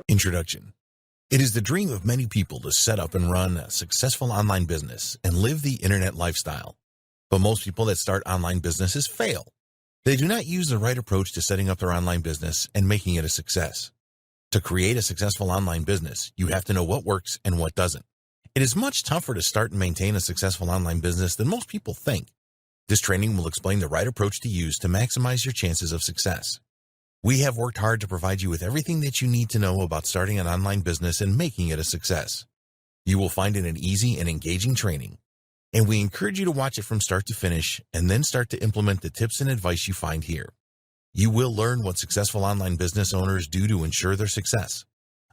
Introduction. It is the dream of many people to set up and run a successful online business and live the internet lifestyle. But most people that start online businesses fail. They do not use the right approach to setting up their online business and making it a success. To create a successful online business, you have to know what works and what doesn't. It is much tougher to start and maintain a successful online business than most people think. This training will explain the right approach to use to maximize your chances of success. We have worked hard to provide you with everything that you need to know about starting an online business and making it a success. You will find it an easy and engaging training, and we encourage you to watch it from start to finish and then start to implement the tips and advice you find here. You will learn what successful online business owners do to ensure their success.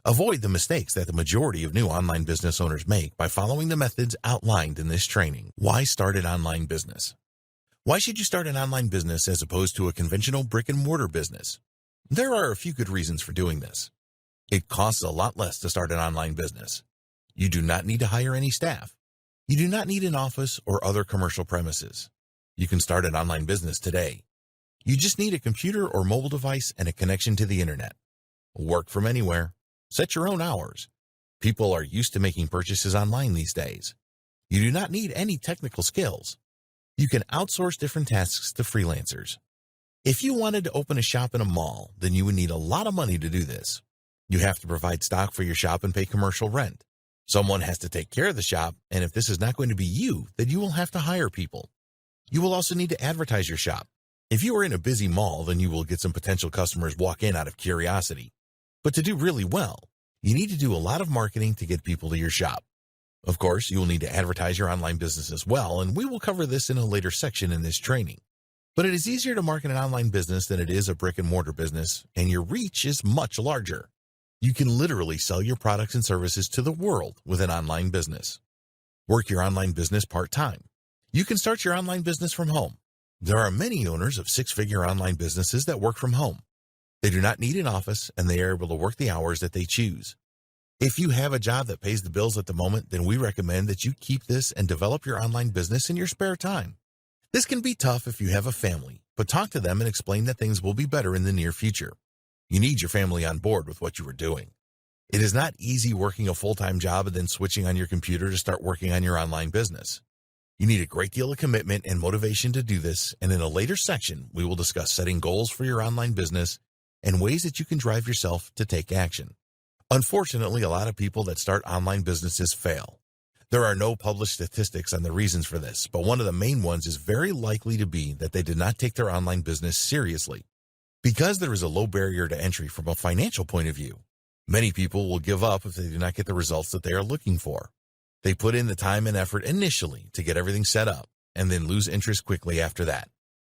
Avoid the mistakes that the majority of new online business owners make by following the methods outlined in this training. Why start an online business? Why should you start an online business as opposed to a conventional brick-and-mortar business? There are a few good reasons for doing this. It costs a lot less to start an online business. You do not need to hire any staff. You do not need an office or other commercial premises. You can start an online business today. You just need a computer or mobile device and a connection to the internet. Work from anywhere. Set your own hours. People are used to making purchases online these days. You do not need any technical skills. You can outsource different tasks to freelancers. If you wanted to open a shop in a mall, then you would need a lot of money to do this. You have to provide stock for your shop and pay commercial rent. Someone has to take care of the shop, and if this is not going to be you, then you will have to hire people. You will also need to advertise your shop. If you are in a busy mall, then you will get some potential customers walk in out of curiosity. But to do really well, you need to do a lot of marketing to get people to your shop. Of course, you will need to advertise your online business as well, and we will cover this in a later section in this training. But it is easier to market an online business than it is a brick-and-mortar business, and your reach is much larger. You can literally sell your products and services to the world with an online business. Work your online business part-time. You can start your online business from home. There are many owners of six-figure online businesses that work from home. They do not need an office, and they are able to work the hours that they choose. If you have a job that pays the bills at the moment, then we recommend that you keep this and develop your online business in your spare time. This can be tough if you have a family, but talk to them and explain that things will be better in the near future. You need your family on board with what you are doing. It is not easy working a full-time job and then switching on your computer to start working on your online business. You need a great deal of commitment and motivation to do this, and in a later section, we will discuss setting goals for your online business and ways that you can drive yourself to take action. Unfortunately, a lot of people that start online businesses fail. There are no published statistics on the reasons for this, but one of the main ones is very likely to be that they did not take their online business seriously. Because there is a low barrier to entry from a financial point of view, many people will give up if they do not get the results that they are looking for. They put in the time and effort initially to get everything set up and then lose interest quickly after that.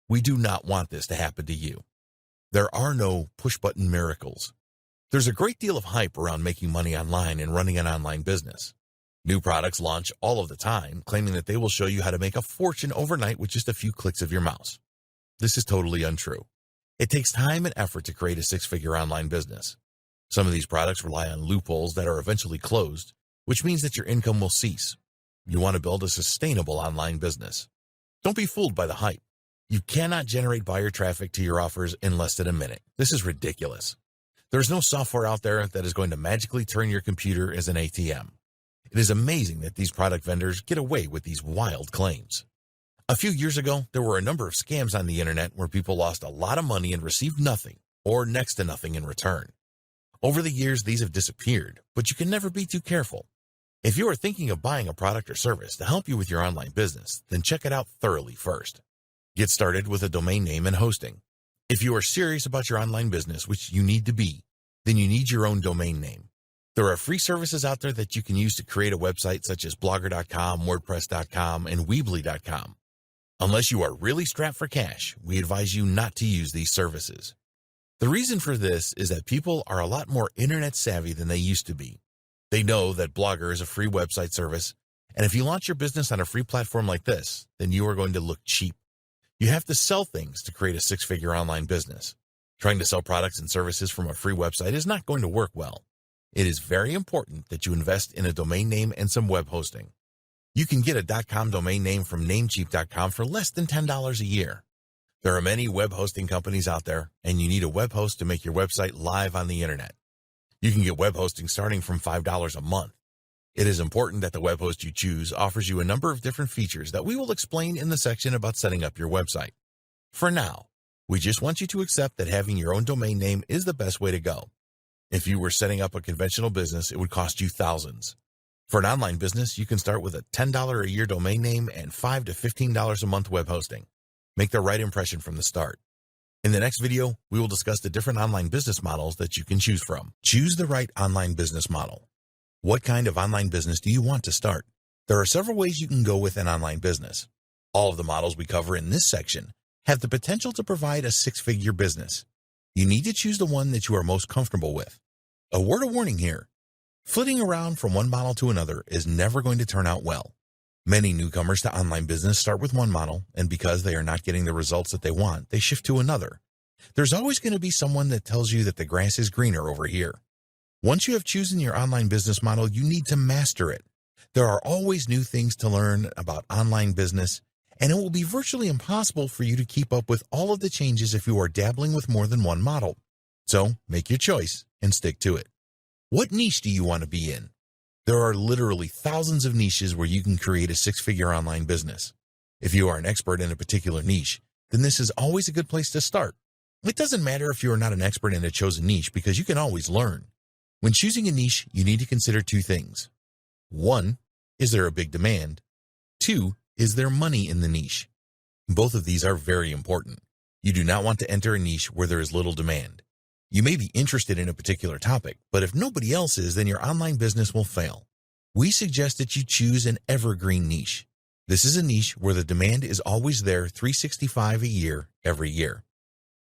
We do not want this to happen to you. There are no push-button miracles. There's a great deal of hype around making money online and running an online business. New products launch all of the time, claiming that they will show you how to make a fortune overnight with just a few clicks of your mouse. This is totally untrue. It takes time and effort to create a six-figure online business. Some of these products rely on loopholes that are eventually closed, which means that your income will cease. You want to build a sustainable online business. Don't be fooled by the hype. You cannot generate buyer traffic to your offers in less than a minute. This is ridiculous. There's no software out there that is going to magically turn your computer as an ATM. It is amazing that these product vendors get away with these wild claims. A few years ago, there were a number of scams on the internet where people lost a lot of money and received nothing, or next to nothing in return. Over the years, these have disappeared, but you can never be too careful. If you are thinking of buying a product or service to help you with your online business, then check it out thoroughly first. Get started with a domain name and hosting. If you are serious about your online business, which you need to be, then you need your own domain name. There are free services out there that you can use to create a website such as blogger.com, wordpress.com, and weebly.com. Unless you are really strapped for cash, we advise you not to use these services. The reason for this is that people are a lot more internet savvy than they used to be. They know that Blogger is a free website service, and if you launch your business on a free platform like this, then you are going to look cheap. You have to sell things to create a six-figure online business. Trying to sell products and services from a free website is not going to work well. It is very important that you invest in a domain name and some web hosting. You can get a .com domain name from Namecheap.com for less than $10 a year. There are many web hosting companies out there, and you need a web host to make your website live on the internet. You can get web hosting starting from $5 a month. It is important that the web host you choose offers you a number of different features that we will explain in the section about setting up your website. For now, we just want you to accept that having your own domain name is the best way to go. If you were setting up a conventional business, it would cost you thousands. For an online business, you can start with a $10 a year domain name and $5 to $15 a month web hosting. Make the right impression from the start. In the next video, we will discuss the different online business models that you can choose from. Choose the right online business model. What kind of online business do you want to start? There are several ways you can go with an online business. All of the models we cover in this section have the potential to provide a six-figure business. You need to choose the one that you are most comfortable with. A word of warning here. Flitting around from one model to another is never going to turn out well. Many newcomers to online business start with one model, and because they are not getting the results that they want, they shift to another. There's always going to be someone that tells you that the grass is greener over here. Once you have chosen your online business model, you need to master it. There are always new things to learn about online business, and it will be virtually impossible for you to keep up with all of the changes if you are dabbling with more than one model. So, make your choice and stick to it. What niche do you want to be in? There are literally thousands of niches where you can create a six-figure online business. If you are an expert in a particular niche, then this is always a good place to start. It doesn't matter if you are not an expert in a chosen niche because you can always learn. When choosing a niche, you need to consider two things. 1, is there a big demand? 2, is there money in the niche? Both of these are very important. You do not want to enter a niche where there is little demand. You may be interested in a particular topic, but if nobody else is, then your online business will fail. We suggest that you choose an evergreen niche. This is a niche where the demand is always there 365 a year, every year.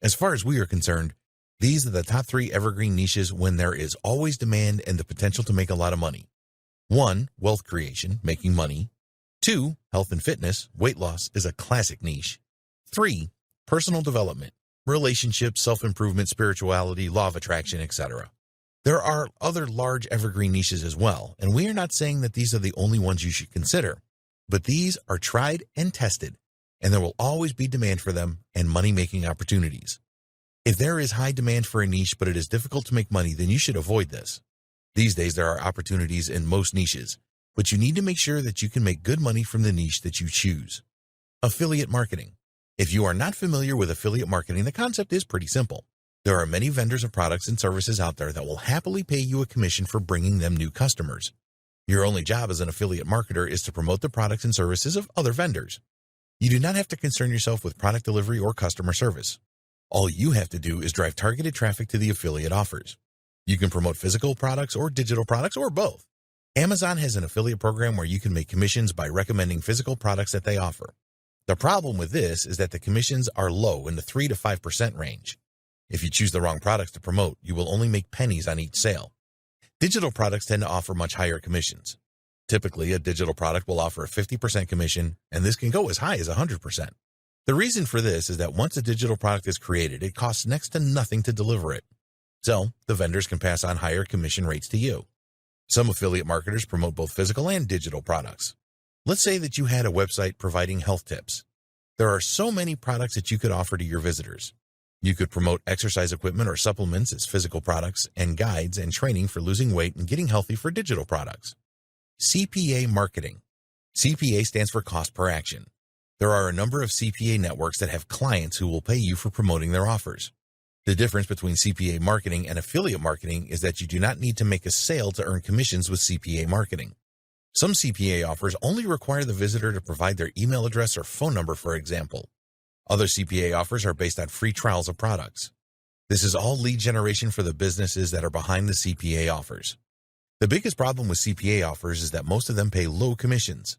As far as we are concerned, these are the top 3 evergreen niches when there is always demand and the potential to make a lot of money. 1, wealth creation, making money. 2, health and fitness, weight loss is a classic niche. 3, personal development. Relationships, self-improvement, spirituality, law of attraction, etc. There are other large evergreen niches as well, and we are not saying that these are the only ones you should consider, but these are tried and tested, and there will always be demand for them and money-making opportunities. If there is high demand for a niche but it is difficult to make money, then you should avoid this. These days there are opportunities in most niches, but you need to make sure that you can make good money from the niche that you choose. Affiliate marketing. If you are not familiar with affiliate marketing, the concept is pretty simple. There are many vendors of products and services out there that will happily pay you a commission for bringing them new customers. Your only job as an affiliate marketer is to promote the products and services of other vendors. You do not have to concern yourself with product delivery or customer service. All you have to do is drive targeted traffic to the affiliate offers. You can promote physical products or digital products or both. Amazon has an affiliate program where you can make commissions by recommending physical products that they offer. The problem with this is that the commissions are low in the 3 to 5% range. If you choose the wrong products to promote, you will only make pennies on each sale. Digital products tend to offer much higher commissions. Typically, a digital product will offer a 50% commission, and this can go as high as 100%. The reason for this is that once a digital product is created, it costs next to nothing to deliver it. So, the vendors can pass on higher commission rates to you. Some affiliate marketers promote both physical and digital products. Let's say that you had a website providing health tips. There are so many products that you could offer to your visitors. You could promote exercise equipment or supplements as physical products and guides and training for losing weight and getting healthy for digital products. CPA marketing. CPA stands for cost per action. There are a number of CPA networks that have clients who will pay you for promoting their offers. The difference between CPA marketing and affiliate marketing is that you do not need to make a sale to earn commissions with CPA marketing. Some CPA offers only require the visitor to provide their email address or phone number, for example. Other CPA offers are based on free trials of products. This is all lead generation for the businesses that are behind the CPA offers. The biggest problem with CPA offers is that most of them pay low commissions.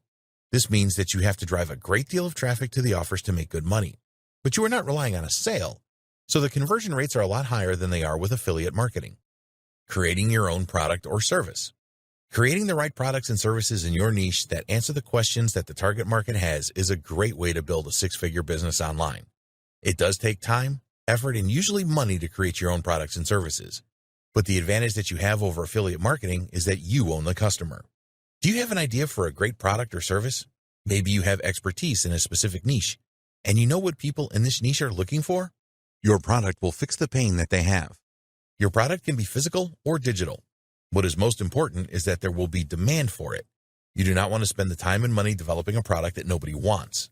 This means that you have to drive a great deal of traffic to the offers to make good money, but you are not relying on a sale, so the conversion rates are a lot higher than they are with affiliate marketing. Creating your own product or service. Creating the right products and services in your niche that answer the questions that the target market has is a great way to build a six-figure business online. It does take time, effort, and usually money to create your own products and services. But the advantage that you have over affiliate marketing is that you own the customer. Do you have an idea for a great product or service? Maybe you have expertise in a specific niche, and you know what people in this niche are looking for? Your product will fix the pain that they have. Your product can be physical or digital. What is most important is that there will be demand for it. You do not want to spend the time and money developing a product that nobody wants.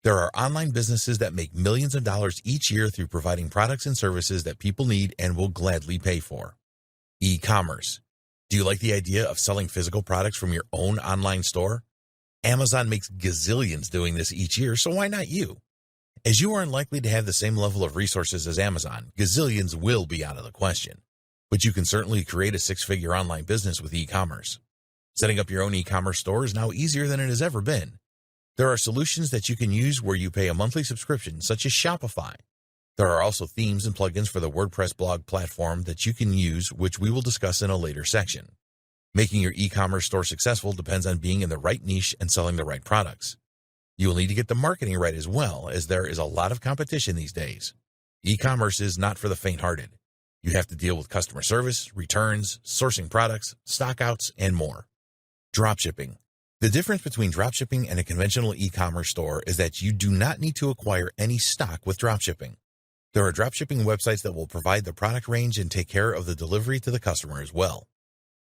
There are online businesses that make millions of dollars each year through providing products and services that people need and will gladly pay for. E-commerce. Do you like the idea of selling physical products from your own online store? Amazon makes gazillions doing this each year, so why not you? As you are unlikely to have the same level of resources as Amazon, gazillions will be out of the question. But you can certainly create a six-figure online business with e-commerce. Setting up your own e-commerce store is now easier than it has ever been. There are solutions that you can use where you pay a monthly subscription, such as Shopify. There are also themes and plugins for the WordPress blog platform that you can use, which we will discuss in a later section. Making your e-commerce store successful depends on being in the right niche and selling the right products. You will need to get the marketing right as well, as there is a lot of competition these days. E-commerce is not for the faint-hearted. You have to deal with customer service, returns, sourcing products, stockouts, and more. Dropshipping. The difference between dropshipping and a conventional e-commerce store is that you do not need to acquire any stock with dropshipping. There are dropshipping websites that will provide the product range and take care of the delivery to the customer as well.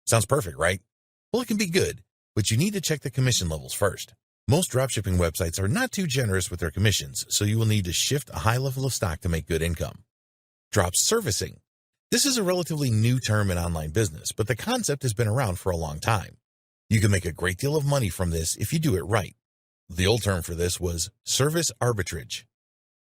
Sounds perfect, right? Well, it can be good, but you need to check the commission levels first. Most dropshipping websites are not too generous with their commissions, so you will need to shift a high level of stock to make good income. Drop servicing. This is a relatively new term in online business, but the concept has been around for a long time. You can make a great deal of money from this if you do it right. The old term for this was service arbitrage.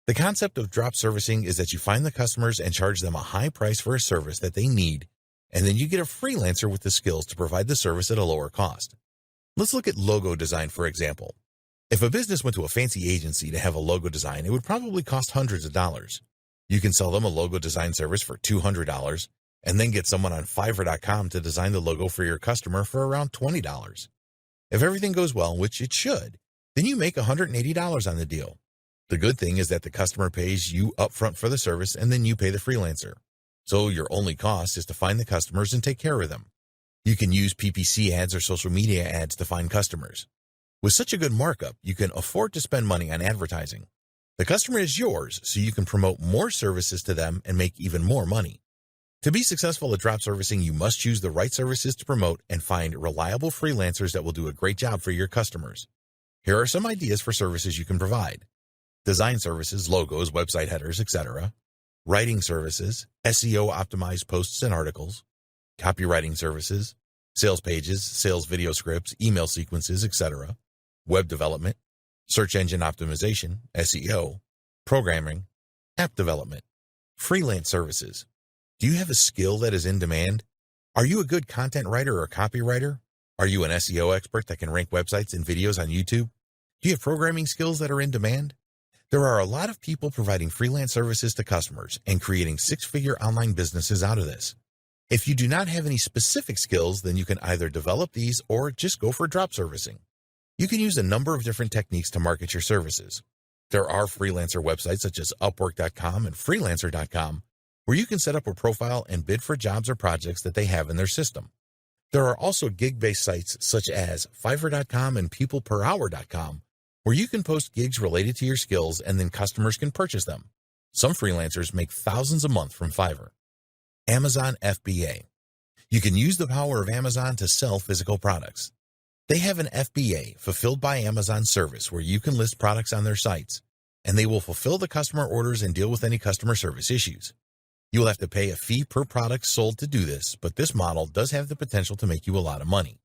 The concept of drop servicing is that you find the customers and charge them a high price for a service that they need, and then you get a freelancer with the skills to provide the service at a lower cost. Let's look at logo design, for example. If a business went to a fancy agency to have a logo design, it would probably cost hundreds of dollars. You can sell them a logo design service for $200 and then get someone on Fiverr.com to design the logo for your customer for around $20. If everything goes well, which it should, then you make $180 on the deal. The good thing is that the customer pays you upfront for the service and then you pay the freelancer. So your only cost is to find the customers and take care of them. You can use PPC ads or social media ads to find customers. With such a good markup, you can afford to spend money on advertising. The customer is yours, so you can promote more services to them and make even more money. To be successful at drop servicing, you must choose the right services to promote and find reliable freelancers that will do a great job for your customers. Here are some ideas for services you can provide. Design services, logos, website headers, etc. Writing services, SEO-optimized posts and articles. Copywriting services, sales pages, sales video scripts, email sequences, etc. Web development, search engine optimization, SEO, programming, app development. Freelance services. Do you have a skill that is in demand? Are you a good content writer or copywriter? Are you an SEO expert that can rank websites and videos on YouTube? Do you have programming skills that are in demand? There are a lot of people providing freelance services to customers and creating six-figure online businesses out of this. If you do not have any specific skills, then you can either develop these or just go for drop servicing. You can use a number of different techniques to market your services. There are freelancer websites such as Upwork.com and Freelancer.com where you can set up a profile and bid for jobs or projects that they have in their system. There are also gig-based sites such as Fiverr.com and PeoplePerHour.com where you can post gigs related to your skills and then customers can purchase them. Some freelancers make thousands a month from Fiverr. Amazon FBA. You can use the power of Amazon to sell physical products. They have an FBA, Fulfilled by Amazon service, where you can list products on their sites, and they will fulfill the customer orders and deal with any customer service issues. You will have to pay a fee per product sold to do this, but this model does have the potential to make you a lot of money.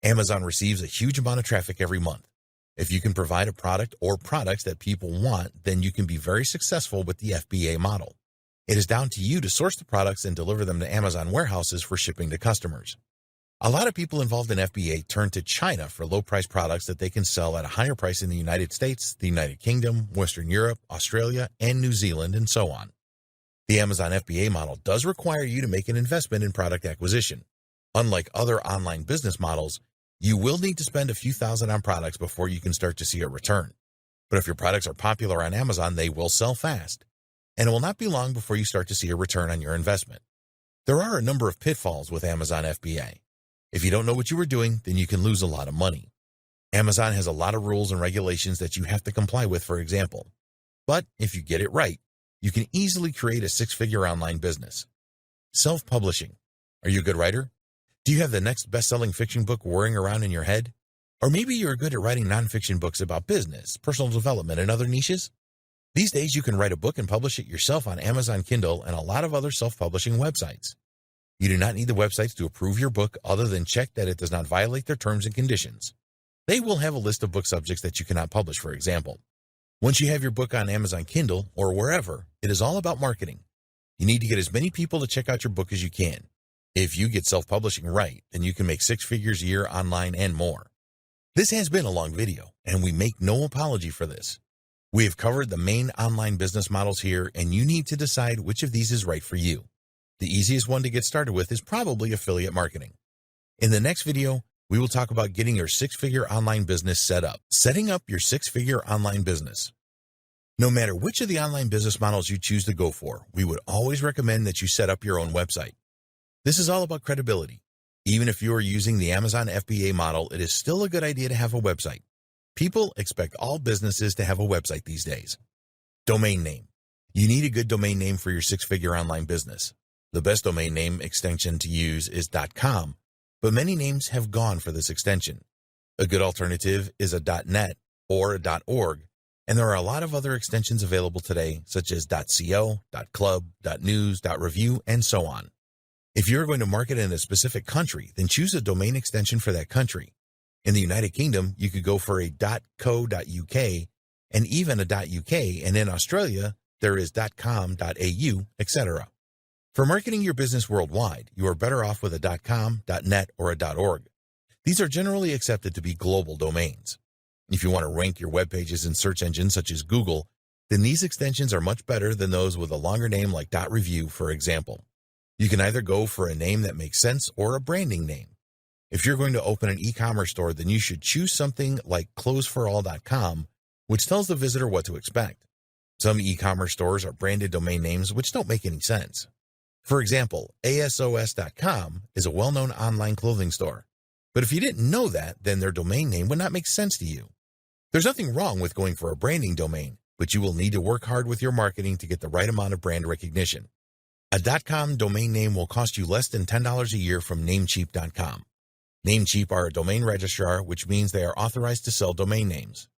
Amazon receives a huge amount of traffic every month. If you can provide a product or products that people want, then you can be very successful with the FBA model. It is down to you to source the products and deliver them to Amazon warehouses for shipping to customers. A lot of people involved in FBA turn to China for low-price products that they can sell at a higher price in the United States, the United Kingdom, Western Europe, Australia, and New Zealand, and so on. The Amazon FBA model does require you to make an investment in product acquisition. Unlike other online business models, you will need to spend a few thousand on products before you can start to see a return. But if your products are popular on Amazon, they will sell fast, and it will not be long before you start to see a return on your investment. There are a number of pitfalls with Amazon FBA. If you don't know what you were doing, then you can lose a lot of money. Amazon has a lot of rules and regulations that you have to comply with, for example. But if you get it right, you can easily create a six-figure online business. Self-publishing. Are you a good writer? Do you have the next best-selling fiction book whirring around in your head? Or maybe you're good at writing nonfiction books about business, personal development, and other niches? These days, you can write a book and publish it yourself on Amazon Kindle and a lot of other self-publishing websites. You do not need the websites to approve your book other than check that it does not violate their terms and conditions. They will have a list of book subjects that you cannot publish, for example. Once you have your book on Amazon Kindle or wherever, it is all about marketing. You need to get as many people to check out your book as you can. If you get self-publishing right, then you can make six figures a year online and more. This has been a long video, and we make no apology for this. We have covered the main online business models here, and you need to decide which of these is right for you. The easiest one to get started with is probably affiliate marketing. In the next video, we will talk about getting your six-figure online business set up. Setting up your six-figure online business. No matter which of the online business models you choose to go for, we would always recommend that you set up your own website. This is all about credibility. Even if you are using the Amazon FBA model, it is still a good idea to have a website. People expect all businesses to have a website these days. Domain name. You need a good domain name for your six-figure online business. The best domain name extension to use is .com, but many names have gone for this extension. A good alternative is a .net or a .org, and there are a lot of other extensions available today, such as .co, .club, .news, .review, and so on. If you're going to market in a specific country, then choose a domain extension for that country. In the United Kingdom, you could go for a .co.uk and even a .uk, and in Australia, there is .com.au, etc. For marketing your business worldwide, you are better off with a .com, .net, or a .org. These are generally accepted to be global domains. If you want to rank your web pages in search engines such as Google, then these extensions are much better than those with a longer name like .review, for example. You can either go for a name that makes sense or a branding name. If you're going to open an e-commerce store, then you should choose something like closeforall.com, which tells the visitor what to expect. Some e-commerce stores are branded domain names which don't make any sense. For example, ASOS.com is a well-known online clothing store. But if you didn't know that, then their domain name would not make sense to you. There's nothing wrong with going for a branding domain, but you will need to work hard with your marketing to get the right amount of brand recognition. A .com domain name will cost you less than $10 a year from Namecheap.com. Namecheap are a domain registrar, which means they are authorized to sell domain names.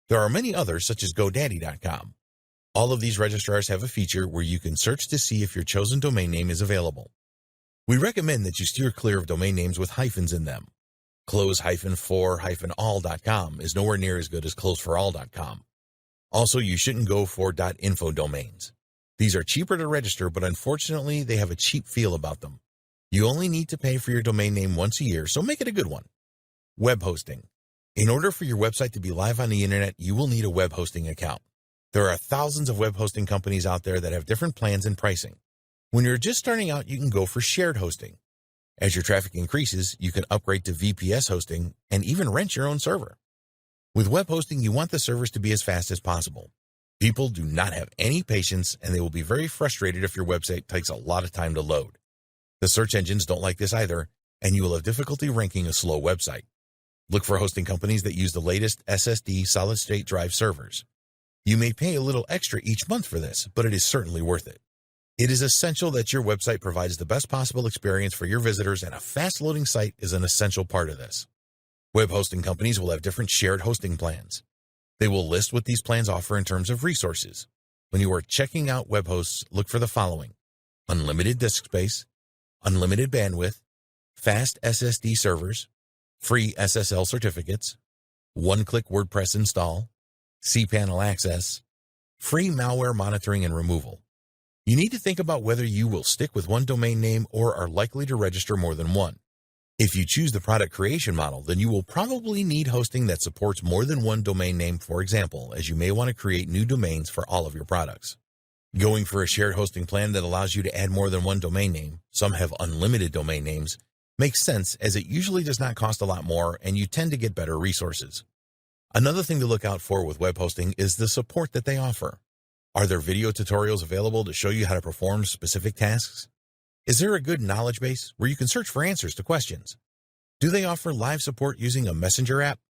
There are many others, such as GoDaddy.com. All of these registrars have a feature where you can search to see if your chosen domain name is available. We recommend that you steer clear of domain names with hyphens in them. Close-for-all.com is nowhere near as good as closeforall.com. Also, you shouldn't go for .info domains. These are cheaper to register, but unfortunately, they have a cheap feel about them. You only need to pay for your domain name once a year, so make it a good one. Web hosting. In order for your website to be live on the internet, you will need a web hosting account. There are thousands of web hosting companies out there that have different plans and pricing. When you're just starting out, you can go for shared hosting. As your traffic increases, you can upgrade to VPS hosting and even rent your own server. With web hosting, you want the servers to be as fast as possible. People do not have any patience, and they will be very frustrated if your website takes a lot of time to load. The search engines don't like this either, and you will have difficulty ranking a slow website. Look for hosting companies that use the latest SSD solid-state drive servers. You may pay a little extra each month for this, but it is certainly worth it. It is essential that your website provides the best possible experience for your visitors, and a fast-loading site is an essential part of this. Web hosting companies will have different shared hosting plans. They will list what these plans offer in terms of resources. When you are checking out web hosts, look for the following: unlimited disk space, unlimited bandwidth, fast SSD servers, free SSL certificates, one-click WordPress install, cPanel access, free malware monitoring and removal. You need to think about whether you will stick with one domain name or are likely to register more than one. If you choose the product creation model, then you will probably need hosting that supports more than one domain name, for example, as you may want to create new domains for all of your products. Going for a shared hosting plan that allows you to add more than one domain name, some have unlimited domain names, makes sense as it usually does not cost a lot more and you tend to get better resources. Another thing to look out for with web hosting is the support that they offer. Are there video tutorials available to show you how to perform specific tasks? Is there a good knowledge base where you can search for answers to questions? Do they offer live support using a messenger app?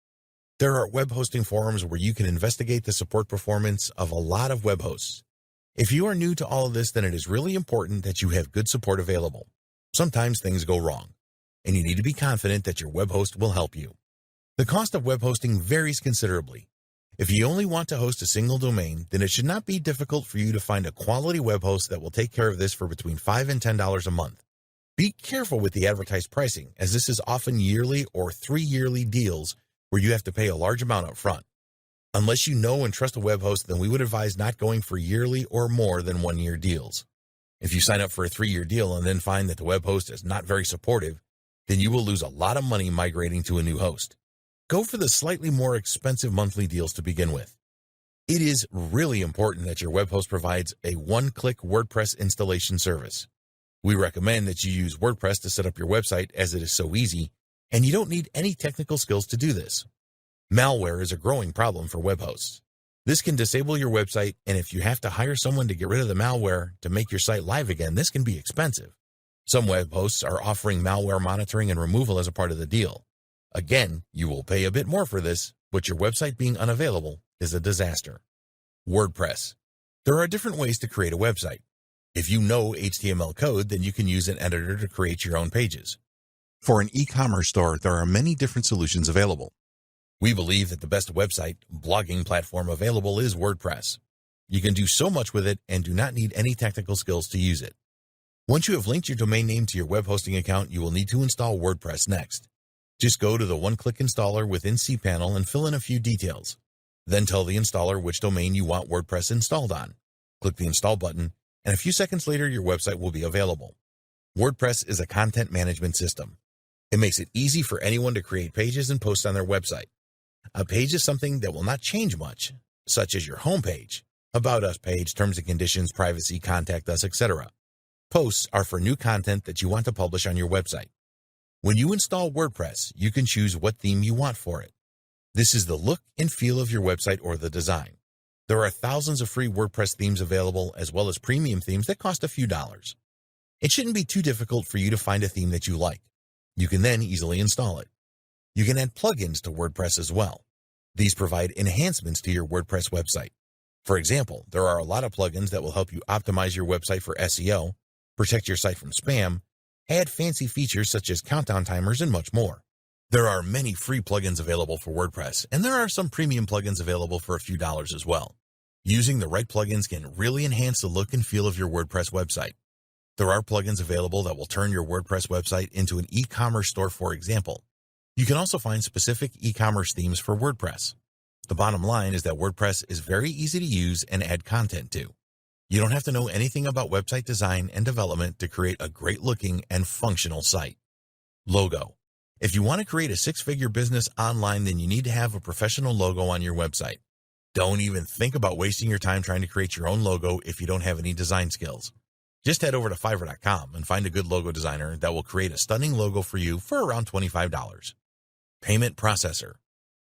There are web hosting forums where you can investigate the support performance of a lot of web hosts. If you are new to all of this, then it is really important that you have good support available. Sometimes things go wrong, and you need to be confident that your web host will help you. The cost of web hosting varies considerably. If you only want to host a single domain, then it should not be difficult for you to find a quality web host that will take care of this for between $5 and $10 a month. Be careful with the advertised pricing, as this is often yearly or 3-yearly deals where you have to pay a large amount up front. Unless you know and trust a web host, then we would advise not going for yearly or more than 1-year deals. If you sign up for a 3-year deal and then find that the web host is not very supportive, then you will lose a lot of money migrating to a new host. Go for the slightly more expensive monthly deals to begin with. It is really important that your web host provides a one-click WordPress installation service. We recommend that you use WordPress to set up your website, as it is so easy, and you don't need any technical skills to do this. Malware is a growing problem for web hosts. This can disable your website, and if you have to hire someone to get rid of the malware to make your site live again, this can be expensive. Some web hosts are offering malware monitoring and removal as a part of the deal. Again, you will pay a bit more for this, but your website being unavailable is a disaster. WordPress. There are different ways to create a website. If you know HTML code, then you can use an editor to create your own pages. For an e-commerce store, there are many different solutions available. We believe that the best website blogging platform available is WordPress. You can do so much with it and do not need any technical skills to use it. Once you have linked your domain name to your web hosting account, you will need to install WordPress next. Just go to the one-click installer within cPanel and fill in a few details. Then tell the installer which domain you want WordPress installed on. Click the install button, and a few seconds later your website will be available. WordPress is a content management system. It makes it easy for anyone to create pages and posts on their website. A page is something that will not change much, such as your home page, about us page, terms and conditions, privacy, contact us, etc. Posts are for new content that you want to publish on your website. When you install WordPress, you can choose what theme you want for it. This is the look and feel of your website or the design. There are thousands of free WordPress themes available, as well as premium themes that cost a few dollars. It shouldn't be too difficult for you to find a theme that you like. You can then easily install it. You can add plugins to WordPress as well. These provide enhancements to your WordPress website. For example, there are a lot of plugins that will help you optimize your website for SEO, protect your site from spam, add fancy features such as countdown timers, and much more. There are many free plugins available for WordPress, and there are some premium plugins available for a few dollars as well. Using the right plugins can really enhance the look and feel of your WordPress website. There are plugins available that will turn your WordPress website into an e-commerce store, for example. You can also find specific e-commerce themes for WordPress. The bottom line is that WordPress is very easy to use and add content to. You don't have to know anything about website design and development to create a great-looking and functional site. Logo. If you want to create a 6-figure business online, then you need to have a professional logo on your website. Don't even think about wasting your time trying to create your own logo if you don't have any design skills. Just head over to Fiverr.com and find a good logo designer that will create a stunning logo for you for around $25. Payment processor.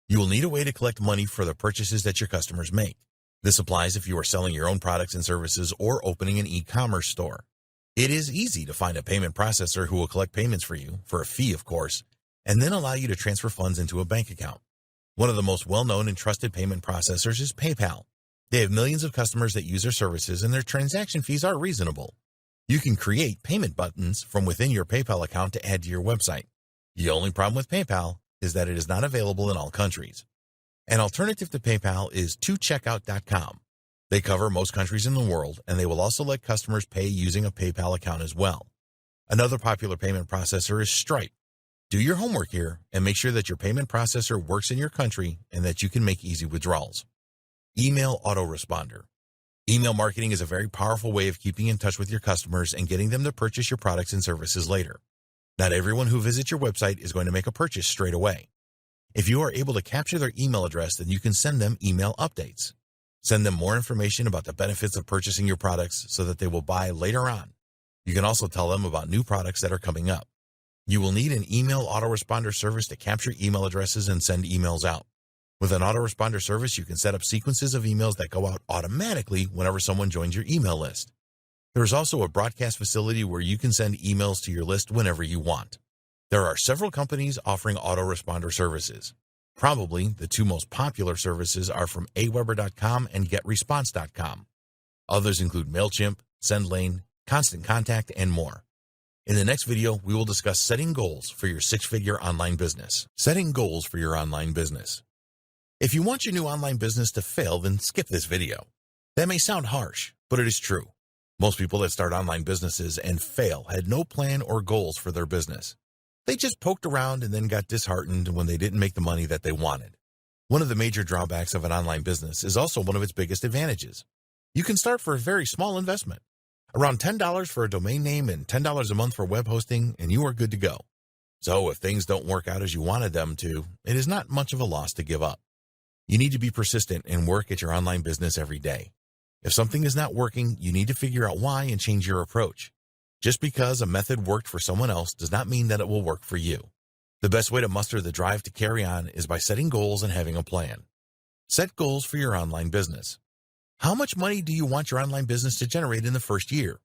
You will need a way to collect money for the purchases that your customers make. This applies if you are selling your own products and services or opening an e-commerce store. It is easy to find a payment processor who will collect payments for you, for a fee of course, and then allow you to transfer funds into a bank account. One of the most well-known and trusted payment processors is PayPal. They have millions of customers that use their services, and their transaction fees are reasonable. You can create payment buttons from within your PayPal account to add to your website. The only problem with PayPal is that it is not available in all countries. An alternative to PayPal is tocheckout.com. They cover most countries in the world, and they will also let customers pay using a PayPal account as well. Another popular payment processor is Stripe. Do your homework here and make sure that your payment processor works in your country and that you can make easy withdrawals. Email autoresponder. Email marketing is a very powerful way of keeping in touch with your customers and getting them to purchase your products and services later. Not everyone who visits your website is going to make a purchase straight away. If you are able to capture their email address, then you can send them email updates. Send them more information about the benefits of purchasing your products so that they will buy later on. You can also tell them about new products that are coming up. You will need an email autoresponder service to capture email addresses and send emails out. With an autoresponder service, you can set up sequences of emails that go out automatically whenever someone joins your email list. There is also a broadcast facility where you can send emails to your list whenever you want. There are several companies offering autoresponder services. Probably the two most popular services are from aweber.com and getresponse.com. Others include MailChimp, SendLane, Constant Contact, and more. In the next video, we will discuss setting goals for your six-figure online business. Setting goals for your online business. If you want your new online business to fail, then skip this video. That may sound harsh, but it is true. Most people that start online businesses and fail had no plan or goals for their business. They just poked around and then got disheartened when they didn't make the money that they wanted. One of the major drawbacks of an online business is also one of its biggest advantages. You can start for a very small investment. Around $10 for a domain name and $10 a month for web hosting, and you are good to go. So if things don't work out as you wanted them to, it is not much of a loss to give up. You need to be persistent and work at your online business every day. If something is not working, you need to figure out why and change your approach. Just because a method worked for someone else does not mean that it will work for you. The best way to muster the drive to carry on is by setting goals and having a plan. Set goals for your online business. How much money do you want your online business to generate in the first year?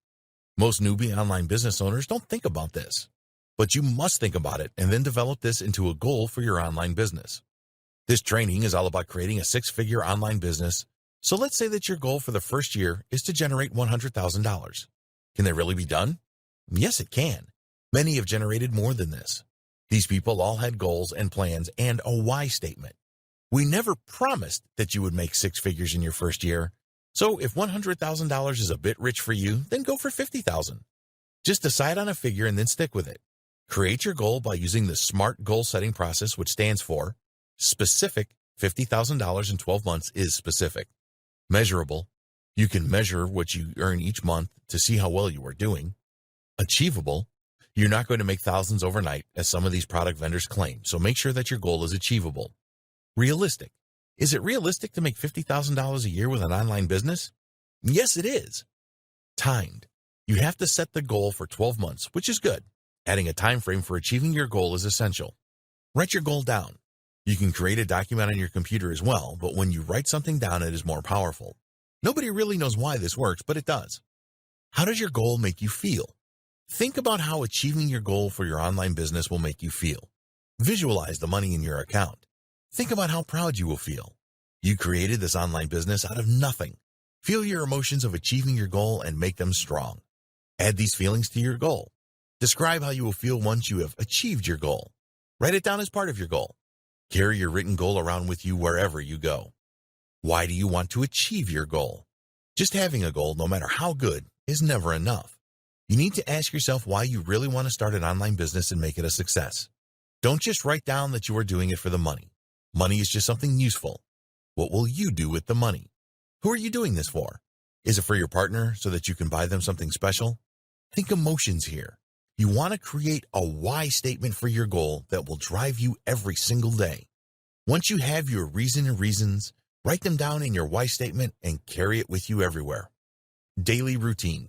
Most newbie online business owners don't think about this, but you must think about it and then develop this into a goal for your online business. This training is all about creating a six-figure online business, so let's say that your goal for the first year is to generate $100,000. Can that really be done? Yes, it can. Many have generated more than this. These people all had goals and plans and a why statement. We never promised that you would make six figures in your first year. So if $100,000 is a bit rich for you, then go for $50,000. Just decide on a figure and then stick with it. Create your goal by using the SMART goal setting process, which stands for specific. $50,000 in 12 months is specific. Measurable. You can measure what you earn each month to see how well you are doing. Achievable. You're not going to make thousands overnight, as some of these product vendors claim, so make sure that your goal is achievable. Realistic. Is it realistic to make $50,000 a year with an online business? Yes, it is. Timed. You have to set the goal for 12 months, which is good. Adding a time frame for achieving your goal is essential. Write your goal down. You can create a document on your computer as well, but when you write something down, it is more powerful. Nobody really knows why this works, but it does. How does your goal make you feel? Think about how achieving your goal for your online business will make you feel. Visualize the money in your account. Think about how proud you will feel. You created this online business out of nothing. Feel your emotions of achieving your goal and make them strong. Add these feelings to your goal. Describe how you will feel once you have achieved your goal. Write it down as part of your goal. Carry your written goal around with you wherever you go. Why do you want to achieve your goal? Just having a goal, no matter how good, is never enough. You need to ask yourself why you really want to start an online business and make it a success. Don't just write down that you are doing it for the money. Money is just something useful. What will you do with the money? Who are you doing this for? Is it for your partner so that you can buy them something special? Think emotions here. You want to create a why statement for your goal that will drive you every single day. Once you have your reason and reasons, write them down in your why statement and carry it with you everywhere. Daily routine.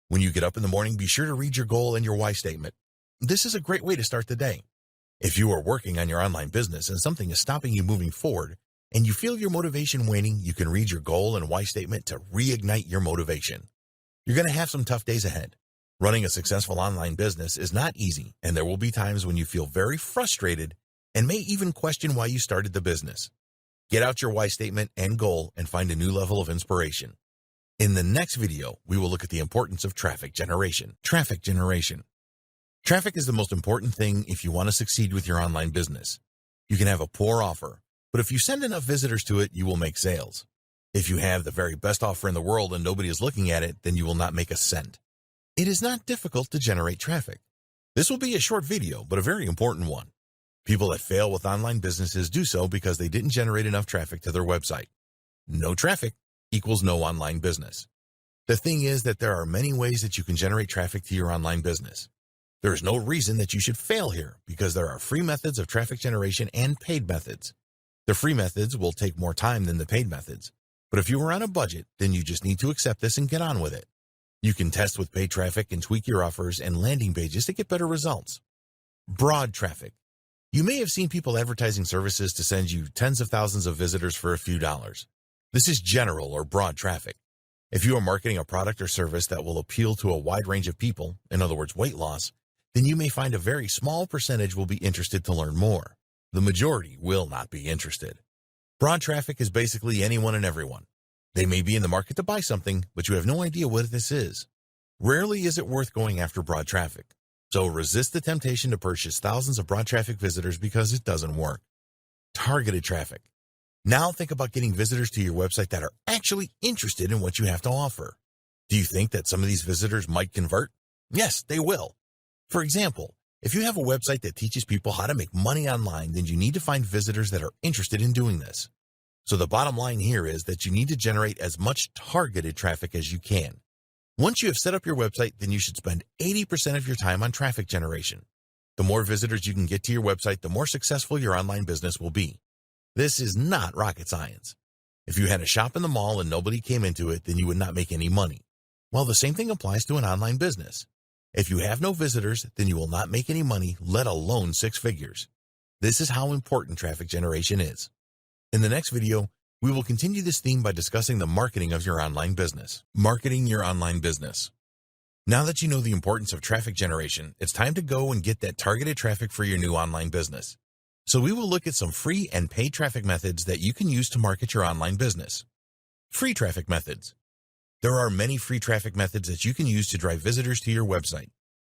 When you get up in the morning, be sure to read your goal and your why statement. This is a great way to start the day. If you are working on your online business and something is stopping you moving forward, and you feel your motivation waning, you can read your goal and why statement to reignite your motivation. You're going to have some tough days ahead. Running a successful online business is not easy, and there will be times when you feel very frustrated and may even question why you started the business. Get out your why statement and goal and find a new level of inspiration. In the next video, we will look at the importance of traffic generation. Traffic generation. Traffic is the most important thing if you want to succeed with your online business. You can have a poor offer, but if you send enough visitors to it, you will make sales. If you have the very best offer in the world and nobody is looking at it, then you will not make a cent. It is not difficult to generate traffic. This will be a short video, but a very important one. People that fail with online businesses do so because they didn't generate enough traffic to their website. No traffic equals no online business. The thing is that there are many ways that you can generate traffic to your online business. There is no reason that you should fail here because there are free methods of traffic generation and paid methods. The free methods will take more time than the paid methods, but if you are on a budget, then you just need to accept this and get on with it. You can test with paid traffic and tweak your offers and landing pages to get better results. Broad traffic. You may have seen people advertising services to send you tens of thousands of visitors for a few dollars. This is general or broad traffic. If you are marketing a product or service that will appeal to a wide range of people, in other words, weight loss, then you may find a very small percentage will be interested to learn more. The majority will not be interested. Broad traffic is basically anyone and everyone. They may be in the market to buy something, but you have no idea what this is. Rarely is it worth going after broad traffic. So resist the temptation to purchase thousands of broad traffic visitors because it doesn't work. Targeted traffic. Now think about getting visitors to your website that are actually interested in what you have to offer. Do you think that some of these visitors might convert? Yes, they will. For example, if you have a website that teaches people how to make money online, then you need to find visitors that are interested in doing this. So the bottom line here is that you need to generate as much targeted traffic as you can. Once you have set up your website, then you should spend 80% of your time on traffic generation. The more visitors you can get to your website, the more successful your online business will be. This is not rocket science. If you had a shop in the mall and nobody came into it, then you would not make any money. Well, the same thing applies to an online business. If you have no visitors, then you will not make any money, let alone 6 figures. This is how important traffic generation is. In the next video, we will continue this theme by discussing the marketing of your online business. Marketing your online business. Now that you know the importance of traffic generation, it's time to go and get that targeted traffic for your new online business. So we will look at some free and paid traffic methods that you can use to market your online business. Free traffic methods. There are many free traffic methods that you can use to drive visitors to your website.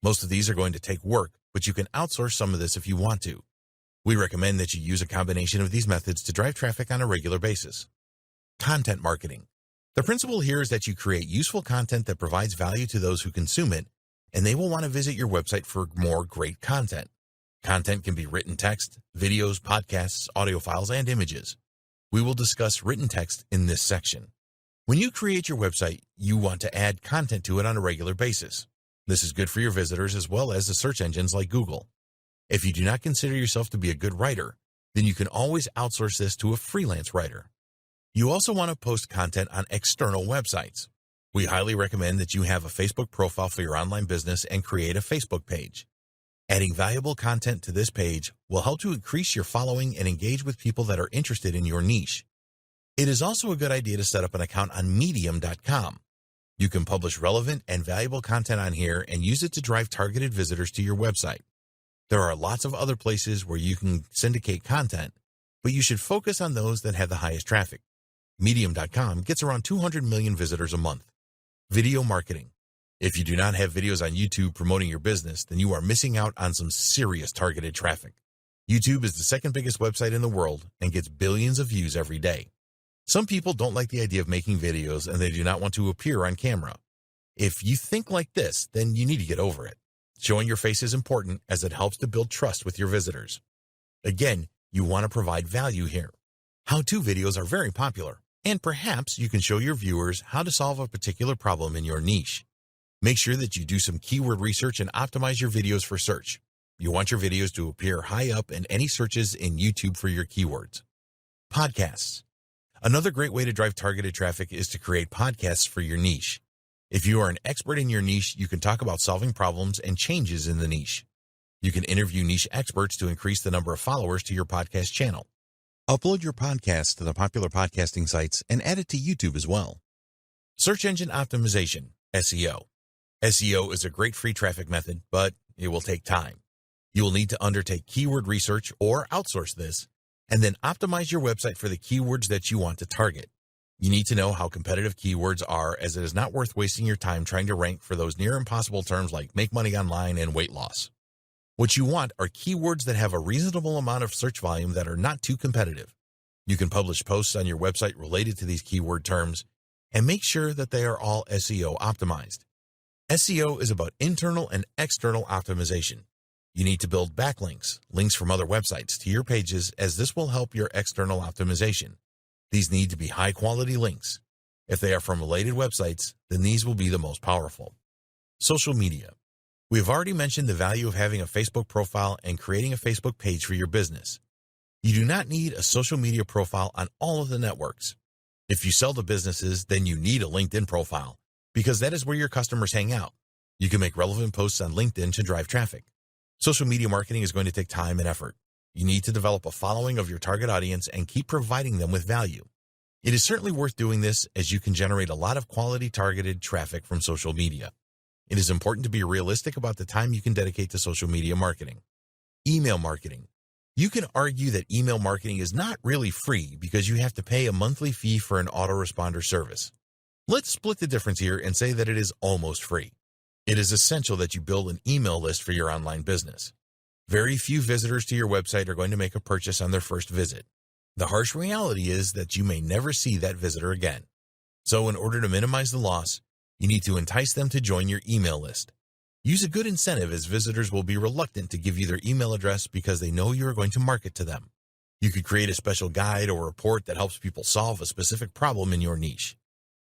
Most of these are going to take work, but you can outsource some of this if you want to. We recommend that you use a combination of these methods to drive traffic on a regular basis. Content marketing. The principle here is that you create useful content that provides value to those who consume it, and they will want to visit your website for more great content. Content can be written text, videos, podcasts, audio files, and images. We will discuss written text in this section. When you create your website, you want to add content to it on a regular basis. This is good for your visitors as well as the search engines like Google. If you do not consider yourself to be a good writer, then you can always outsource this to a freelance writer. You also want to post content on external websites. We highly recommend that you have a Facebook profile for your online business and create a Facebook page. Adding valuable content to this page will help to increase your following and engage with people that are interested in your niche. It is also a good idea to set up an account on Medium.com. You can publish relevant and valuable content on here and use it to drive targeted visitors to your website. There are lots of other places where you can syndicate content, but you should focus on those that have the highest traffic. Medium.com gets around 200 million visitors a month. Video marketing. If you do not have videos on YouTube promoting your business, then you are missing out on some serious targeted traffic. YouTube is the second biggest website in the world and gets billions of views every day. Some people don't like the idea of making videos and they do not want to appear on camera. If you think like this, then you need to get over it. Showing your face is important as it helps to build trust with your visitors. Again, you want to provide value here. How-to videos are very popular, and perhaps you can show your viewers how to solve a particular problem in your niche. Make sure that you do some keyword research and optimize your videos for search. You want your videos to appear high up in any searches in YouTube for your keywords. Podcasts. Another great way to drive targeted traffic is to create podcasts for your niche. If you are an expert in your niche, you can talk about solving problems and changes in the niche. You can interview niche experts to increase the number of followers to your podcast channel. Upload your podcast to the popular podcasting sites and add it to YouTube as well. Search engine optimization, SEO. SEO is a great free traffic method, but it will take time. You will need to undertake keyword research or outsource this, and then optimize your website for the keywords that you want to target. You need to know how competitive keywords are, as it is not worth wasting your time trying to rank for those near impossible terms like make money online and weight loss. What you want are keywords that have a reasonable amount of search volume that are not too competitive. You can publish posts on your website related to these keyword terms and make sure that they are all SEO optimized. SEO is about internal and external optimization. You need to build backlinks, links from other websites, to your pages, as this will help your external optimization. These need to be high-quality links. If they are from related websites, then these will be the most powerful. Social media. We have already mentioned the value of having a Facebook profile and creating a Facebook page for your business. You do not need a social media profile on all of the networks. If you sell to businesses, then you need a LinkedIn profile, because that is where your customers hang out. You can make relevant posts on LinkedIn to drive traffic. Social media marketing is going to take time and effort. You need to develop a following of your target audience and keep providing them with value. It is certainly worth doing this, as you can generate a lot of quality targeted traffic from social media. It is important to be realistic about the time you can dedicate to social media marketing. Email marketing. You can argue that email marketing is not really free because you have to pay a monthly fee for an autoresponder service. Let's split the difference here and say that it is almost free. It is essential that you build an email list for your online business. Very few visitors to your website are going to make a purchase on their first visit. The harsh reality is that you may never see that visitor again. So in order to minimize the loss, you need to entice them to join your email list. Use a good incentive, as visitors will be reluctant to give you their email address because they know you are going to market to them. You could create a special guide or report that helps people solve a specific problem in your niche.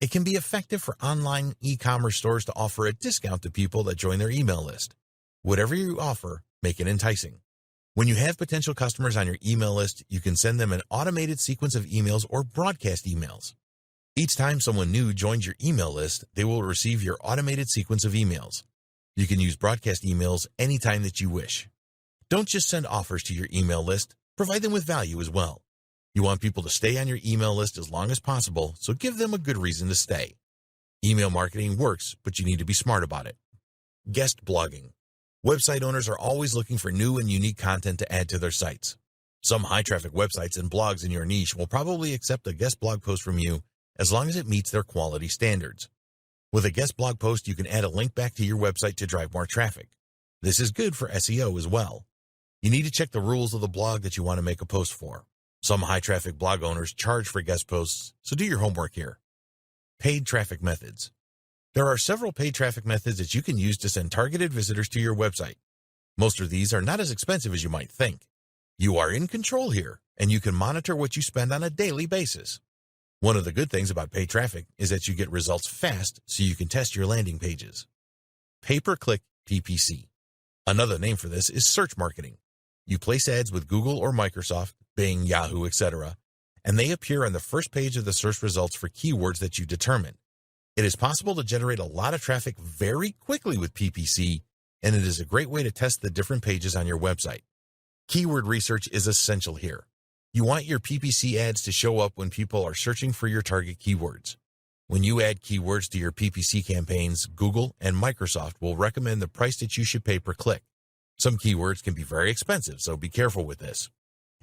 It can be effective for online e-commerce stores to offer a discount to people that join their email list. Whatever you offer, make it enticing. When you have potential customers on your email list, you can send them an automated sequence of emails or broadcast emails. Each time someone new joins your email list, they will receive your automated sequence of emails. You can use broadcast emails anytime that you wish. Don't just send offers to your email list, provide them with value as well. You want people to stay on your email list as long as possible, so give them a good reason to stay. Email marketing works, but you need to be smart about it. Guest blogging. Website owners are always looking for new and unique content to add to their sites. Some high-traffic websites and blogs in your niche will probably accept a guest blog post from you as long as it meets their quality standards. With a guest blog post, you can add a link back to your website to drive more traffic. This is good for SEO as well. You need to check the rules of the blog that you want to make a post for. Some high-traffic blog owners charge for guest posts, so do your homework here. Paid traffic methods. There are several paid traffic methods that you can use to send targeted visitors to your website. Most of these are not as expensive as you might think. You are in control here, and you can monitor what you spend on a daily basis. One of the good things about paid traffic is that you get results fast so you can test your landing pages. Pay-per-click PPC. Another name for this is search marketing. You place ads with Google or Microsoft, Bing, Yahoo, etc., and they appear on the first page of the search results for keywords that you determine. It is possible to generate a lot of traffic very quickly with PPC, and it is a great way to test the different pages on your website. Keyword research is essential here. You want your PPC ads to show up when people are searching for your target keywords. When you add keywords to your PPC campaigns, Google and Microsoft will recommend the price that you should pay per click. Some keywords can be very expensive, so be careful with this.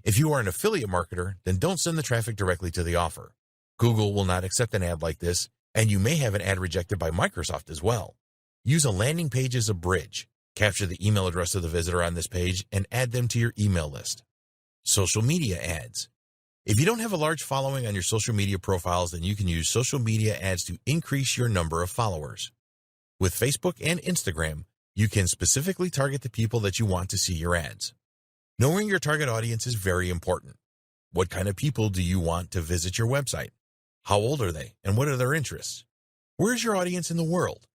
If you are an affiliate marketer, then don't send the traffic directly to the offer. Google will not accept an ad like this, and you may have an ad rejected by Microsoft as well. Use a landing page as a bridge. Capture the email address of the visitor on this page and add them to your email list. Social media ads. If you don't have a large following on your social media profiles, then you can use social media ads to increase your number of followers. With Facebook and Instagram, you can specifically target the people that you want to see your ads. Knowing your target audience is very important. What kind of people do you want to visit your website? How old are they, and what are their interests? Where is your audience in the world?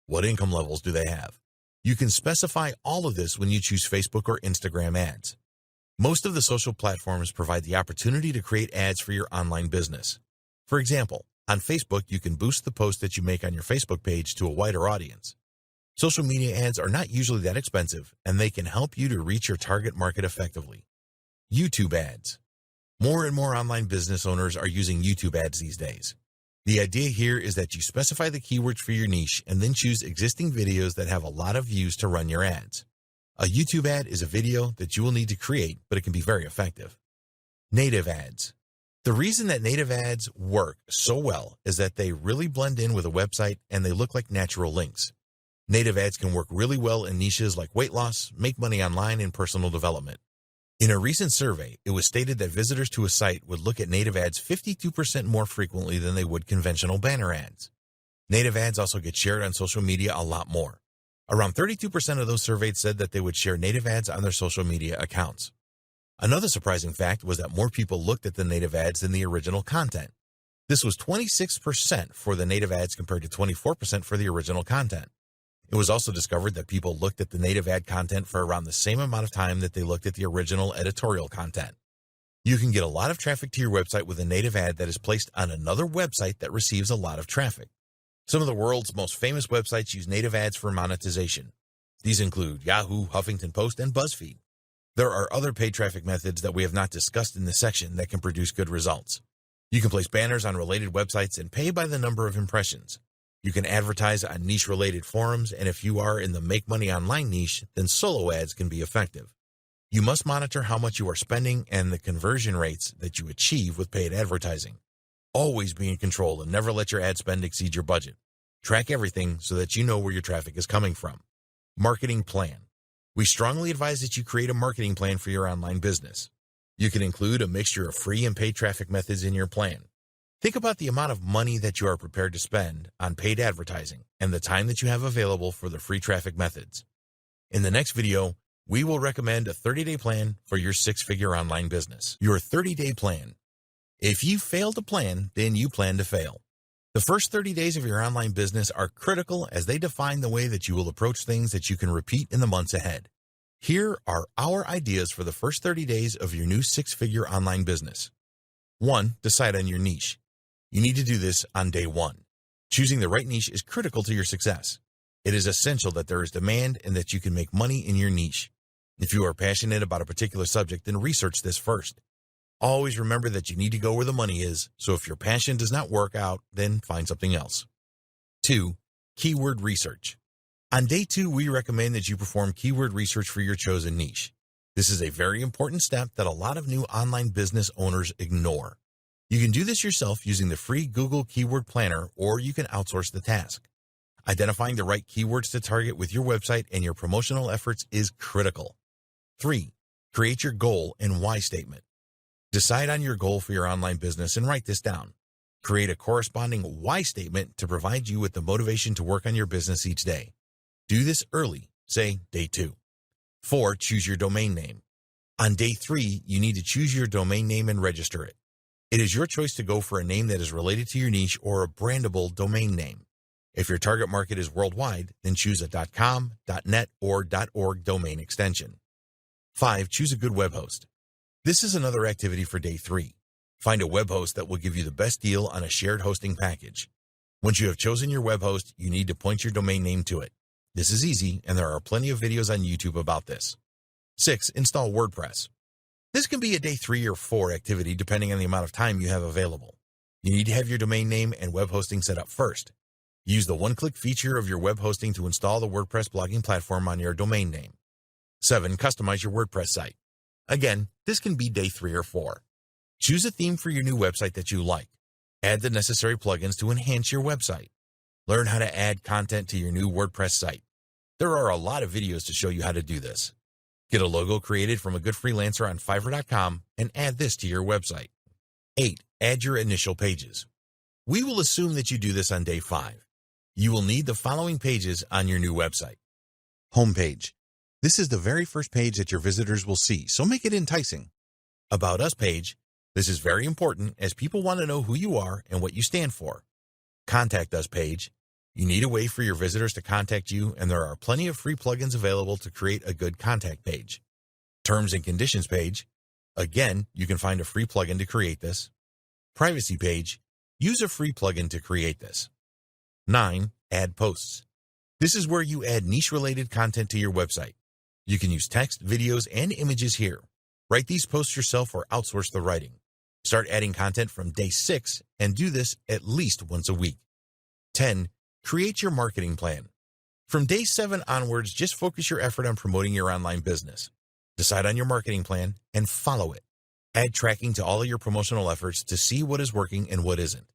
What income levels do they have? You can specify all of this when you choose Facebook or Instagram ads. Most of the social platforms provide the opportunity to create ads for your online business. For example, on Facebook, you can boost the post that you make on your Facebook page to a wider audience. Social media ads are not usually that expensive, and they can help you to reach your target market effectively. YouTube ads. More and more online business owners are using YouTube ads these days. The idea here is that you specify the keywords for your niche and then choose existing videos that have a lot of views to run your ads. A YouTube ad is a video that you will need to create, but it can be very effective. Native ads. The reason that native ads work so well is that they really blend in with a website and they look like natural links. Native ads can work really well in niches like weight loss, make money online, and personal development. In a recent survey, it was stated that visitors to a site would look at native ads 52% more frequently than they would conventional banner ads. Native ads also get shared on social media a lot more. Around 32% of those surveyed said that they would share native ads on their social media accounts. Another surprising fact was that more people looked at the native ads than the original content. This was 26% for the native ads compared to 24% for the original content. It was also discovered that people looked at the native ad content for around the same amount of time that they looked at the original editorial content. You can get a lot of traffic to your website with a native ad that is placed on another website that receives a lot of traffic. Some of the world's most famous websites use native ads for monetization. These include Yahoo, Huffington Post, and BuzzFeed. There are other paid traffic methods that we have not discussed in this section that can produce good results. You can place banners on related websites and pay by the number of impressions. You can advertise on niche-related forums, and if you are in the make money online niche, then solo ads can be effective. You must monitor how much you are spending and the conversion rates that you achieve with paid advertising. Always be in control and never let your ad spend exceed your budget. Track everything so that you know where your traffic is coming from. Marketing plan. We strongly advise that you create a marketing plan for your online business. You can include a mixture of free and paid traffic methods in your plan. Think about the amount of money that you are prepared to spend on paid advertising and the time that you have available for the free traffic methods. In the next video, we will recommend a 30-day plan for your six-figure online business. Your 30-day plan. If you fail to plan, then you plan to fail. The first 30 days of your online business are critical as they define the way that you will approach things that you can repeat in the months ahead. Here are our ideas for the first 30 days of your new six-figure online business. 1. Decide on your niche. You need to do this on day 1. Choosing the right niche is critical to your success. It is essential that there is demand and that you can make money in your niche. If you are passionate about a particular subject, then research this first. Always remember that you need to go where the money is, so if your passion does not work out, then find something else. 2. Keyword research. On day 2, we recommend that you perform keyword research for your chosen niche. This is a very important step that a lot of new online business owners ignore. You can do this yourself using the free Google Keyword Planner, or you can outsource the task. Identifying the right keywords to target with your website and your promotional efforts is critical. 3. Create your goal and why statement. Decide on your goal for your online business and write this down. Create a corresponding why statement to provide you with the motivation to work on your business each day. Do this early, say day 2. 4. Choose your domain name. On day 3, you need to choose your domain name and register it. It is your choice to go for a name that is related to your niche or a brandable domain name. If your target market is worldwide, then choose a .com, .net, or .org domain extension. 5. Choose a good web host. This is another activity for day 3. Find a web host that will give you the best deal on a shared hosting package. Once you have chosen your web host, you need to point your domain name to it. This is easy, and there are plenty of videos on YouTube about this. 6. Install WordPress. This can be a day 3 or 4 activity depending on the amount of time you have available. You need to have your domain name and web hosting set up first. Use the one-click feature of your web hosting to install the WordPress blogging platform on your domain name. 7. Customize your WordPress site. Again, this can be day 3 or 4. Choose a theme for your new website that you like. Add the necessary plugins to enhance your website. Learn how to add content to your new WordPress site. There are a lot of videos to show you how to do this. Get a logo created from a good freelancer on Fiverr.com and add this to your website. 8. Add your initial pages. We will assume that you do this on day 5. You will need the following pages on your new website. Homepage. This is the very first page that your visitors will see, so make it enticing. About Us page. This is very important as people want to know who you are and what you stand for. Contact Us page. You need a way for your visitors to contact you, and there are plenty of free plugins available to create a good contact page. Terms and conditions page. Again, you can find a free plugin to create this. Privacy page. Use a free plugin to create this. 9. Add posts. This is where you add niche-related content to your website. You can use text, videos, and images here. Write these posts yourself or outsource the writing. Start adding content from day 6 and do this at least once a week. 10. Create your marketing plan. From day 7 onwards, just focus your effort on promoting your online business. Decide on your marketing plan and follow it. Add tracking to all of your promotional efforts to see what is working and what isn't.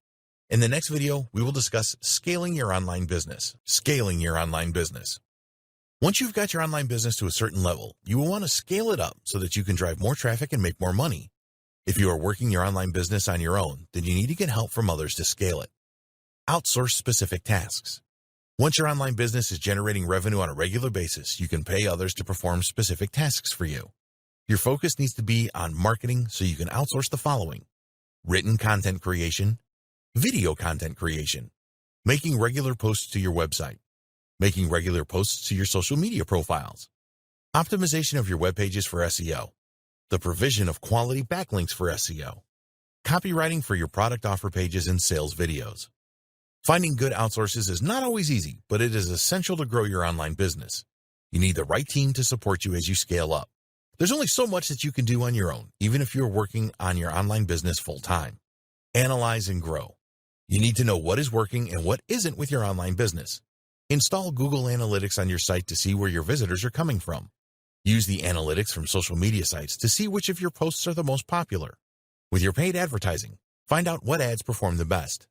In the next video, we will discuss scaling your online business. Scaling your online business. Once you've got your online business to a certain level, you will want to scale it up so that you can drive more traffic and make more money. If you are working your online business on your own, then you need to get help from others to scale it. Outsource specific tasks. Once your online business is generating revenue on a regular basis, you can pay others to perform specific tasks for you. Your focus needs to be on marketing, so you can outsource the following: written content creation, video content creation, making regular posts to your website, making regular posts to your social media profiles, optimization of your web pages for SEO, the provision of quality backlinks for SEO, copywriting for your product offer pages and sales videos. Finding good outsources is not always easy, but it is essential to grow your online business. You need the right team to support you as you scale up. There's only so much that you can do on your own, even if you're working on your online business full-time. Analyze and grow. You need to know what is working and what isn't with your online business. Install Google Analytics on your site to see where your visitors are coming from. Use the analytics from social media sites to see which of your posts are the most popular. With your paid advertising, find out what ads perform the best.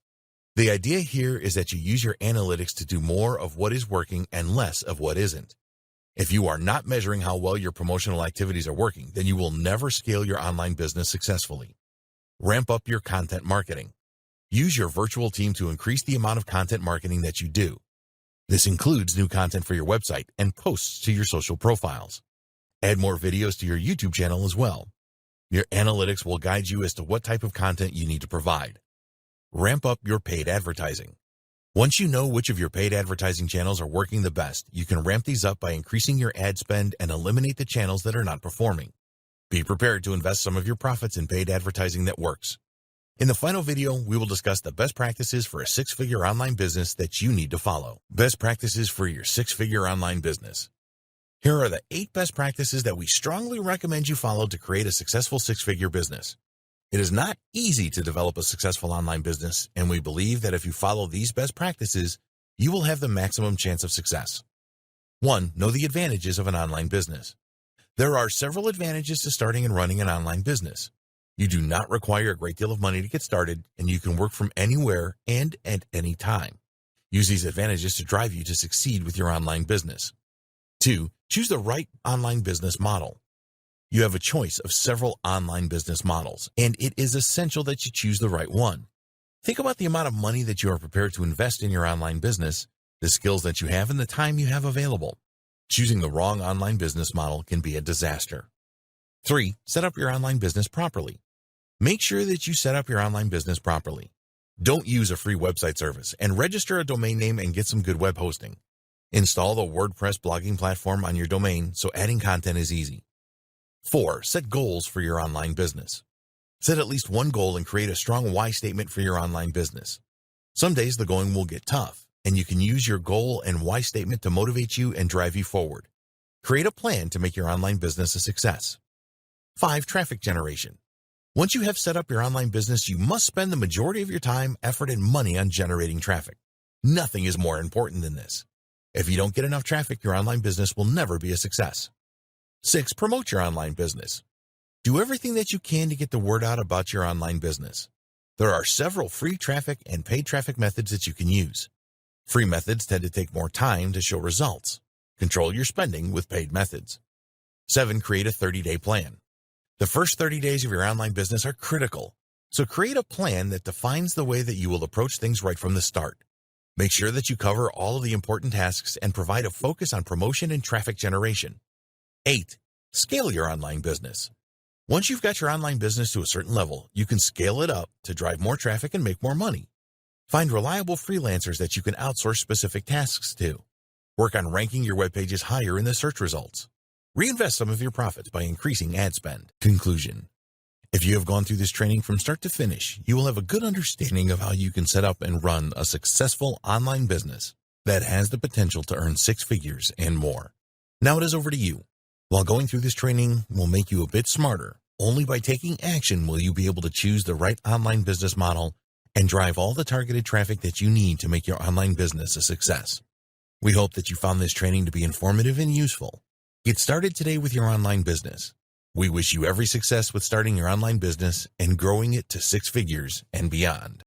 The idea here is that you use your analytics to do more of what is working and less of what isn't. If you are not measuring how well your promotional activities are working, then you will never scale your online business successfully. Ramp up your content marketing. Use your virtual team to increase the amount of content marketing that you do. This includes new content for your website and posts to your social profiles. Add more videos to your YouTube channel as well. Your analytics will guide you as to what type of content you need to provide. Ramp up your paid advertising. Once you know which of your paid advertising channels are working the best, you can ramp these up by increasing your ad spend and eliminate the channels that are not performing. Be prepared to invest some of your profits in paid advertising that works. In the final video, we will discuss the best practices for a six-figure online business that you need to follow. Best practices for your six-figure online business. Here are the 8 best practices that we strongly recommend you follow to create a successful six-figure business. It is not easy to develop a successful online business, and we believe that if you follow these best practices, you will have the maximum chance of success. 1. Know the advantages of an online business. There are several advantages to starting and running an online business. You do not require a great deal of money to get started, and you can work from anywhere and at any time. Use these advantages to drive you to succeed with your online business. 2. Choose the right online business model. You have a choice of several online business models, and it is essential that you choose the right one. Think about the amount of money that you are prepared to invest in your online business, the skills that you have, and the time you have available. Choosing the wrong online business model can be a disaster. 3. Set up your online business properly. Make sure that you set up your online business properly. Don't use a free website service, and register a domain name and get some good web hosting. Install the WordPress blogging platform on your domain so adding content is easy. 4. Set goals for your online business. Set at least one goal and create a strong why statement for your online business. Some days the going will get tough, and you can use your goal and why statement to motivate you and drive you forward. Create a plan to make your online business a success. 5. Traffic generation. Once you have set up your online business, you must spend the majority of your time, effort, and money on generating traffic. Nothing is more important than this. If you don't get enough traffic, your online business will never be a success. 6. Promote your online business. Do everything that you can to get the word out about your online business. There are several free traffic and paid traffic methods that you can use. Free methods tend to take more time to show results. Control your spending with paid methods. 7. Create a 30-day plan. The first 30 days of your online business are critical, so create a plan that defines the way that you will approach things right from the start. Make sure that you cover all of the important tasks and provide a focus on promotion and traffic generation. 8. Scale your online business. Once you've got your online business to a certain level, you can scale it up to drive more traffic and make more money. Find reliable freelancers that you can outsource specific tasks to. Work on ranking your web pages higher in the search results. Reinvest some of your profits by increasing ad spend. Conclusion. If you have gone through this training from start to finish, you will have a good understanding of how you can set up and run a successful online business that has the potential to earn 6 figures and more. Now it is over to you. While going through this training will make you a bit smarter, only by taking action will you be able to choose the right online business model and drive all the targeted traffic that you need to make your online business a success. We hope that you found this training to be informative and useful. Get started today with your online business. We wish you every success with starting your online business and growing it to 6 figures and beyond.